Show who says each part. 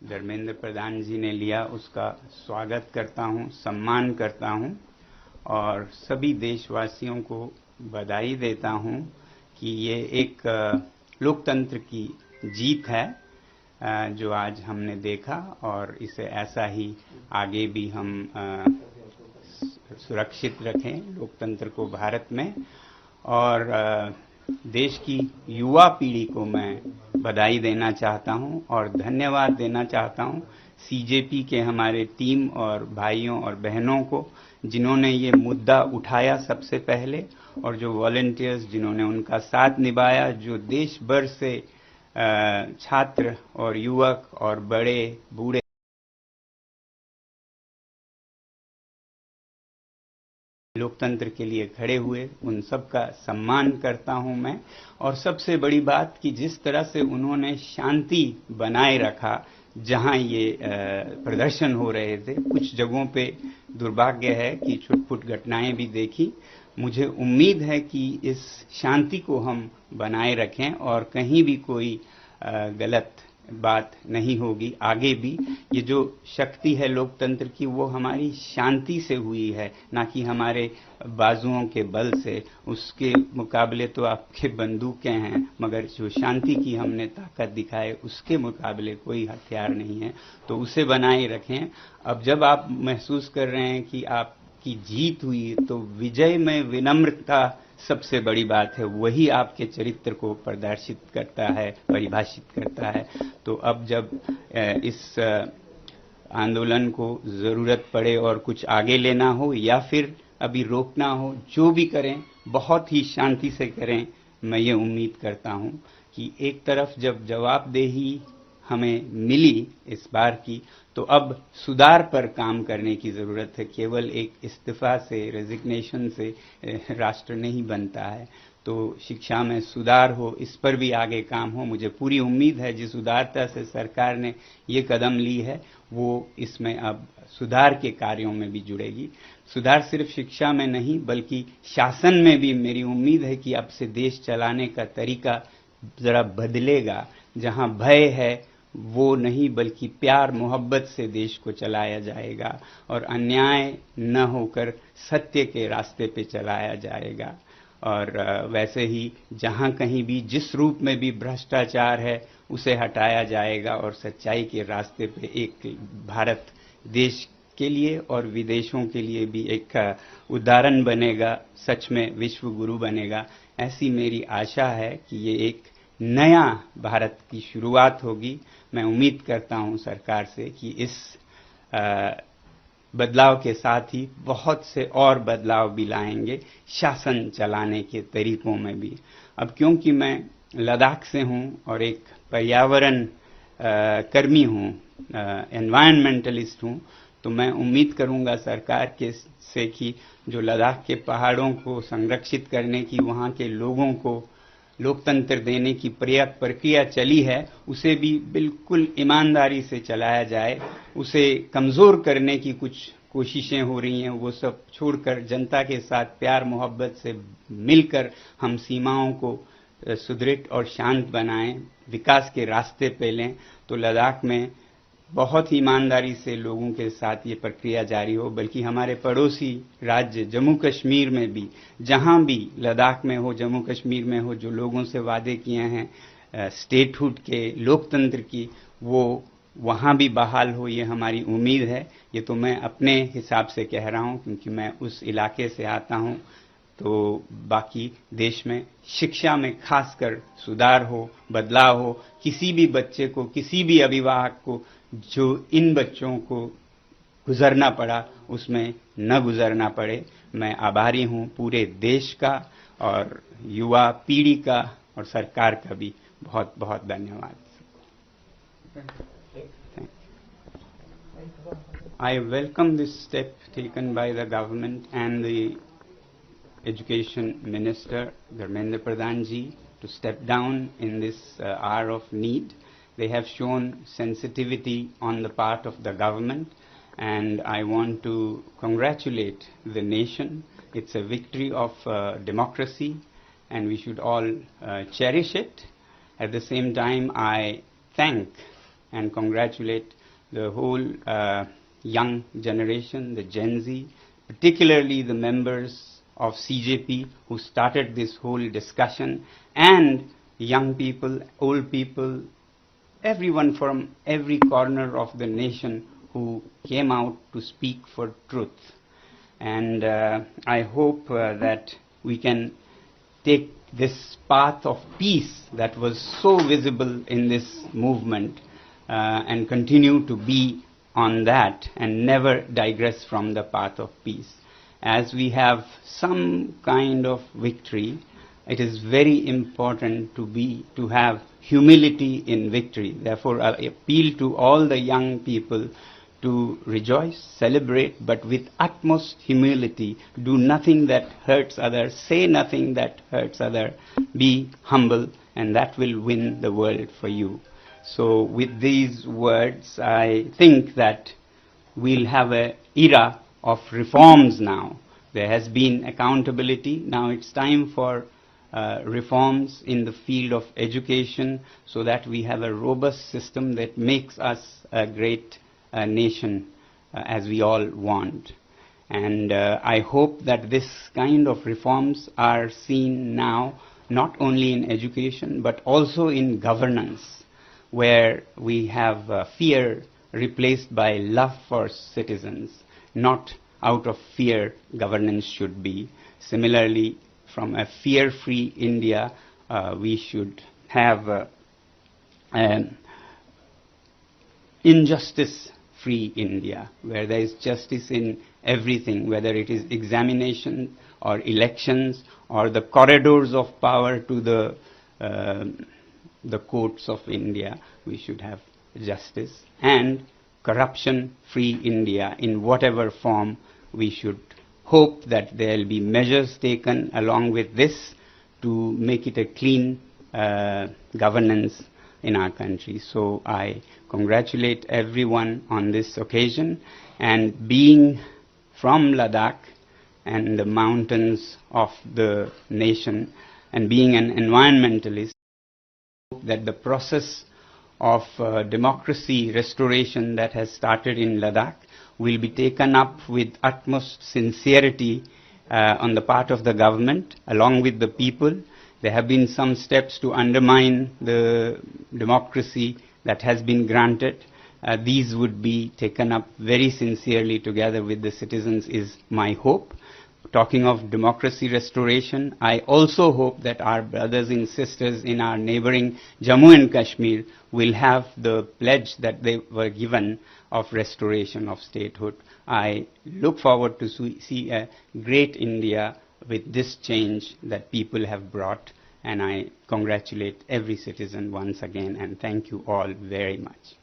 Speaker 1: धर्मेंद्र प्रधान जी ने लिया उसका स्वागत करता हूं, सम्मान करता हूं और सभी देशवासियों को बधाई देता हूं कि ये एक लोकतंत्र की जीत है जो आज हमने देखा और इसे ऐसा ही आगे भी हम सुरक्षित रखें लोकतंत्र को भारत में। और देश की युवा पीढ़ी को मैं बधाई देना चाहता हूं और धन्यवाद देना चाहता हूं सीजेपी के हमारे टीम और भाइयों और बहनों को जिन्होंने ये मुद्दा उठाया सबसे पहले और जो वॉलंटियर्स जिन्होंने उनका साथ निभाया, जो देश भर से छात्र और युवक और बड़े बूढ़े लोकतंत्र के लिए खड़े हुए, उन सब का सम्मान करता हूं मैं। और सबसे बड़ी बात कि जिस तरह से उन्होंने शांति बनाए रखा जहां ये प्रदर्शन हो रहे थे, कुछ जगहों पे दुर्भाग्य है कि छुटपुट घटनाएं भी देखी। मुझे उम्मीद है कि इस शांति को हम बनाए रखें और कहीं भी कोई गलत बात नहीं होगी आगे भी। ये जो शक्ति है लोकतंत्र की वो हमारी शांति से हुई है, ना कि हमारे बाजुओं के बल से। उसके मुकाबले तो आपके बंदूकें हैं, मगर जो शांति की हमने ताकत दिखाए उसके मुकाबले कोई हथियार नहीं है, तो उसे बनाए रखें। अब जब आप महसूस कर रहे हैं कि आपकी जीत हुई, तो विजय में विनम्रता सबसे बड़ी बात है, वही आपके चरित्र को प्रदर्शित करता है, परिभाषित करता है। तो अब जब इस आंदोलन को जरूरत पड़े और कुछ आगे लेना हो या फिर अभी रोकना हो, जो भी करें बहुत ही शांति से करें। मैं ये उम्मीद करता हूं कि एक तरफ जब जवाबदेही हमें मिली इस बार की, तो अब सुधार पर काम करने की जरूरत है। केवल एक इस्तीफा से, रेजिग्नेशन से राष्ट्र नहीं बनता है। तो शिक्षा में सुधार हो, इस पर भी आगे काम हो। मुझे पूरी उम्मीद है जिस उदारता से सरकार ने ये कदम ली है वो इसमें अब सुधार के कार्यों में भी जुड़ेगी। सुधार सिर्फ शिक्षा में नहीं बल्कि शासन में भी मेरी उम्मीद है कि अब से देश चलाने का तरीका जरा बदलेगा। जहां भय है वो नहीं बल्कि प्यार मोहब्बत से देश को चलाया जाएगा और अन्याय न होकर सत्य के रास्ते पे चलाया जाएगा। और वैसे ही जहां कहीं भी जिस रूप में भी भ्रष्टाचार है उसे हटाया जाएगा और सच्चाई के रास्ते पे एक भारत देश के लिए और विदेशों के लिए भी एक उदाहरण बनेगा, सच में विश्व गुरु बनेगा। ऐसी मेरी आशा है कि ये एक नया भारत की शुरुआत होगी। मैं उम्मीद करता हूं सरकार से कि इस बदलाव के साथ ही बहुत से और बदलाव भी लाएंगे शासन चलाने के तरीकों में भी। अब क्योंकि मैं लद्दाख से हूं और एक पर्यावरण कर्मी हूं, एनवायरमेंटलिस्ट हूं, तो मैं उम्मीद करूंगा सरकार के से कि जो लद्दाख के पहाड़ों को संरक्षित करने की, वहां के लोगों को लोकतंत्र देने की प्रक्रिया चली है, उसे भी बिल्कुल ईमानदारी से चलाया जाए। उसे कमजोर करने की कुछ कोशिशें हो रही हैं, वो सब छोड़कर जनता के साथ प्यार मोहब्बत से मिलकर हम सीमाओं को सुदृढ़ और शांत बनाएं, विकास के रास्ते पे लें। तो लद्दाख में बहुत ही ईमानदारी से लोगों के साथ ये प्रक्रिया जारी हो। बल्कि हमारे पड़ोसी राज्य जम्मू कश्मीर में भी, जहां भी लद्दाख में हो, जम्मू कश्मीर में हो, जो लोगों से वादे किए हैं स्टेटहुड के, लोकतंत्र की, वो वहां भी बहाल हो, ये हमारी उम्मीद है। ये तो मैं अपने हिसाब से कह रहा हूं क्योंकि मैं उस इलाके से आता हूं। तो बाकी देश में शिक्षा में खासकर सुधार हो, बदलाव हो। किसी भी बच्चे को, किसी भी अभिभावक को जो इन बच्चों को गुजरना पड़ा उसमें न गुजरना पड़े। मैं आभारी हूं पूरे देश का और युवा पीढ़ी का और सरकार का भी बहुत बहुत धन्यवाद। I welcome this step taken by the government and the Education Minister Dharmendra Pradhan ji to step down in this hour of need. They have shown sensitivity on the part of the government, and I want to congratulate the nation. It's a victory of democracy, and we should all cherish it. At the same time, I thank and congratulate the whole young generation, the Gen Z, particularly the members of CJP who started this whole discussion, and young people, old people, everyone from every corner of the nation who came out to speak for truth. And I hope that we can take this path of peace that was so visible in this movement and continue to be on that and never digress from the path of peace. As we have some kind of victory, it is very important to have humility in victory. Therefore, I appeal to all the young people to rejoice, celebrate, but with utmost humility. Do nothing that hurts others, say nothing that hurts others, be humble, and that will win the world for you. So with these words, I think that we'll have an era of reforms now. There has been accountability. Now it's time for reforms in the field of education so that we have a robust system that makes us a great nation as we all want. And I hope that this kind of reforms are seen now not only in education but also in governance, where we have fear replaced by love for citizens. Not out of fear governance should be. Similarly, from a fear-free India, we should have injustice-free India, where there is justice in everything, whether it is examination or elections or the corridors of power to the courts of India. We should have justice and corruption-free India in whatever form. We should hope that there will be measures taken along with this to make it a clean governance in our country. So I congratulate everyone on this occasion, and being from Ladakh and the mountains of the nation and being an environmentalist, that the process of democracy restoration that has started in Ladakh will be taken up with utmost sincerity on the part of the government along with the people. There have been some steps to undermine the democracy that has been granted. These would be taken up very sincerely together with the citizens is my hope. Talking of democracy restoration, I also hope that our brothers and sisters in our neighboring Jammu and Kashmir will have the pledge that they were given of restoration of statehood. I look forward to see a great India with this change that people have brought, and I congratulate every citizen once again and thank you all very much.